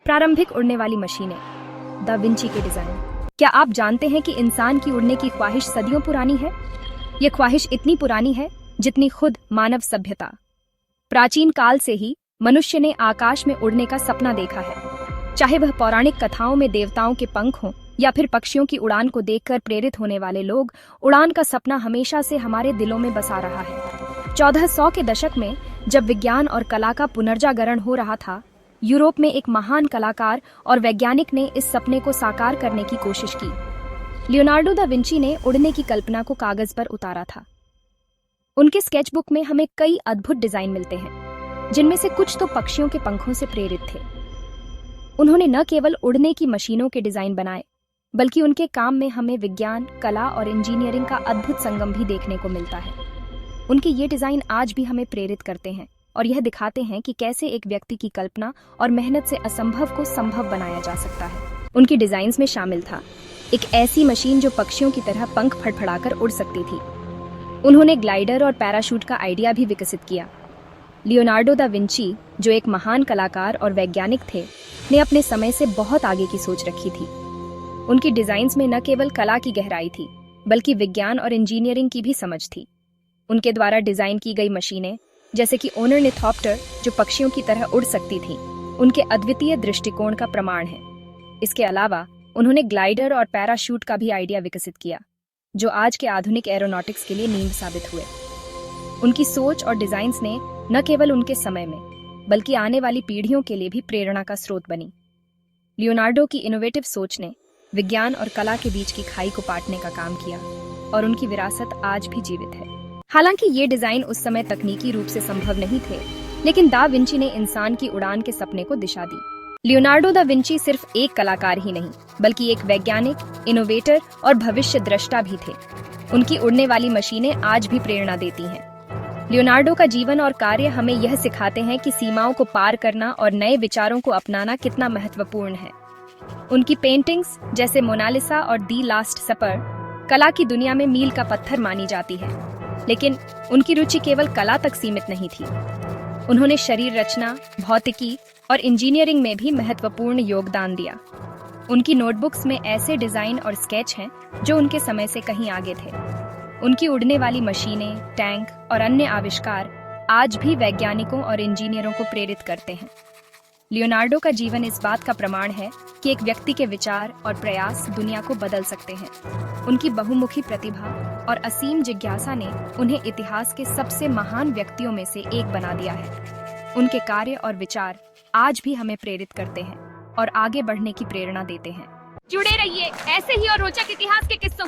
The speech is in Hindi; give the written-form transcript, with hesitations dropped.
प्रारंभिक उड़ने वाली मशीनें, दा विंची के डिजाइन। क्या आप जानते हैं कि इंसान की उड़ने की ख्वाहिश सदियों पुरानी है? यह ख्वाहिश इतनी पुरानी है जितनी खुद मानव सभ्यता। प्राचीन काल से ही मनुष्य ने आकाश में उड़ने का सपना देखा है। चाहे वह पौराणिक कथाओं में देवताओं के पंख हों या फिर पक्षियों की उड़ान को देखकर प्रेरित होने वाले लोग, उड़ान का सपना हमेशा से हमारे दिलों में बसा रहा है। 1400 के दशक में जब विज्ञान और कला का पुनर्जागरण हो रहा था, यूरोप में एक महान कलाकार और वैज्ञानिक ने इस सपने को साकार करने की कोशिश की। लियोनार्डो दा विंची ने उड़ने की कल्पना को कागज पर उतारा था। उनके स्केचबुक में हमें कई अद्भुत डिजाइन मिलते हैं, जिनमें से कुछ तो पक्षियों के पंखों से प्रेरित थे। उन्होंने न केवल उड़ने की मशीनों के डिजाइन बनाए, बल्कि उनके काम में हमें विज्ञान, कला और इंजीनियरिंग का अद्भुत संगम भी देखने को मिलता है। उनके ये डिजाइन आज भी हमें प्रेरित करते हैं और यह दिखाते हैं कि कैसे एक व्यक्ति की कल्पना और मेहनत से असंभव को संभव बनाया जा सकता है। उनकी डिजाइन्स में शामिल था एक ऐसी मशीन जो पक्षियों की तरह पंख फड़फड़ाकर उड़ सकती थी। उन्होंने ग्लाइडर और पैराशूट का आइडिया भी विकसित किया। लियोनार्डो दा विंची, जो एक महान कलाकार और वैज्ञानिक थे, ने अपने समय से बहुत आगे की सोच रखी थी। उनकी डिजाइन्स में न केवल कला की गहराई थी, बल्कि विज्ञान और इंजीनियरिंग की भी समझ थी। उनके द्वारा डिजाइन की गई मशीनें, जैसे कि ओर्निथॉप्टर, जो पक्षियों की तरह उड़ सकती थी, उनके अद्वितीय दृष्टिकोण का प्रमाण है। इसके अलावा उन्होंने ग्लाइडर और पैराशूट का भी आइडिया विकसित किया, जो आज के आधुनिक एरोनॉटिक्स के लिए नींव साबित हुए। उनकी सोच और डिजाइन्स ने न केवल उनके समय में, बल्कि आने वाली पीढ़ियों के लिए भी प्रेरणा का स्रोत बनी। लियोनार्डो की इनोवेटिव सोच ने विज्ञान और कला के बीच की खाई को पाटने का काम किया, और उनकी विरासत आज भी जीवित है। हालांकि ये डिजाइन उस समय तकनीकी रूप से संभव नहीं थे, लेकिन दा विंची ने इंसान की उड़ान के सपने को दिशा दी। लियोनार्डो दा विंची सिर्फ एक कलाकार ही नहीं, बल्कि एक वैज्ञानिक, इनोवेटर और भविष्य दृष्टा भी थे। उनकी उड़ने वाली मशीनें आज भी प्रेरणा देती हैं। लियोनार्डो का जीवन और कार्य हमें यह सिखाते हैं कि सीमाओं को पार करना और नए विचारों को अपनाना कितना महत्वपूर्ण है। उनकी पेंटिंग्स, जैसे मोनालिसा और दी लास्ट सपर, कला की दुनिया में मील का पत्थर मानी जाती है। लेकिन उनकी रुचि केवल कला तक सीमित नहीं थी। उन्होंने शरीर रचना, भौतिकी और इंजीनियरिंग में भी महत्वपूर्ण योगदान दिया। उनकी नोटबुक्स में ऐसे डिजाइन और स्केच हैं जो उनके समय से कहीं आगे थे। उनकी उड़ने वाली मशीनें, टैंक और अन्य आविष्कार आज भी वैज्ञानिकों और इंजीनियरों को प्रेरित करते हैं। लियोनार्डो का जीवन इस बात का प्रमाण है कि एक व्यक्ति के विचार और प्रयास दुनिया को बदल सकते हैं। उनकी बहुमुखी प्रतिभा और असीम जिज्ञासा ने उन्हें इतिहास के सबसे महान व्यक्तियों में से एक बना दिया है। उनके कार्य और विचार आज भी हमें प्रेरित करते हैं और आगे बढ़ने की प्रेरणा देते हैं। जुड़े रहिए ऐसे ही और रोचक इतिहास के किस्सों